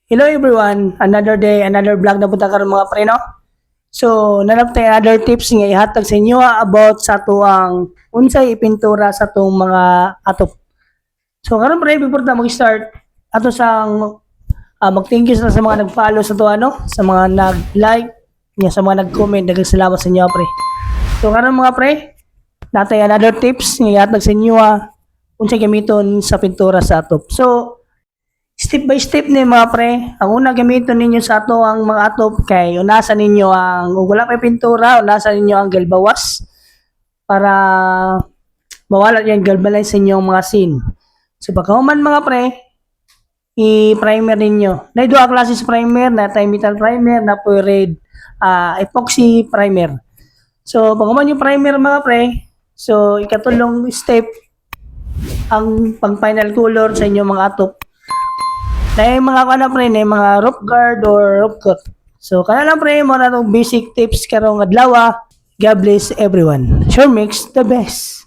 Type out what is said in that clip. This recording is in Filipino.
Hello everyone, another day, another vlog na punta karon mga pre, no? So, nanaptay another tips nga ihatag sa inyo about sa tuang unsay ipintura sa tong mga atop. So, karon pre, before ta mag-start, ato sang mag-thank you sa mga nag-follow sa to ano, sa mga nag-like, nya sa mga nag-comment, daghang salamat sa inyo pre. So, karon mga pre, natay another tips nga ihatag sa inyo unsay gamiton sa pintura sa atop. So, step by step ni mga pre. Ang una gamiton ninyo sa ato ang mga atop kay unasan ninyo ang ug wala pa pintura, unasan ninyo ang galbawas para mawala yung galvanize sa inyong mga scene. So pagkahuman mga pre, i-primer ninyo. Na duha klases primer, na tay metal primer, na po red epoxy primer. So pagkahuman yung primer mga pre, so ikatulong step ang pang final color sa inyong mga atop na yung mga kana pre, na yung mga roof guard or roof coat. So, kana lang pre, mo na itong basic tips karong adlaw. God bless everyone. Sure makes the best.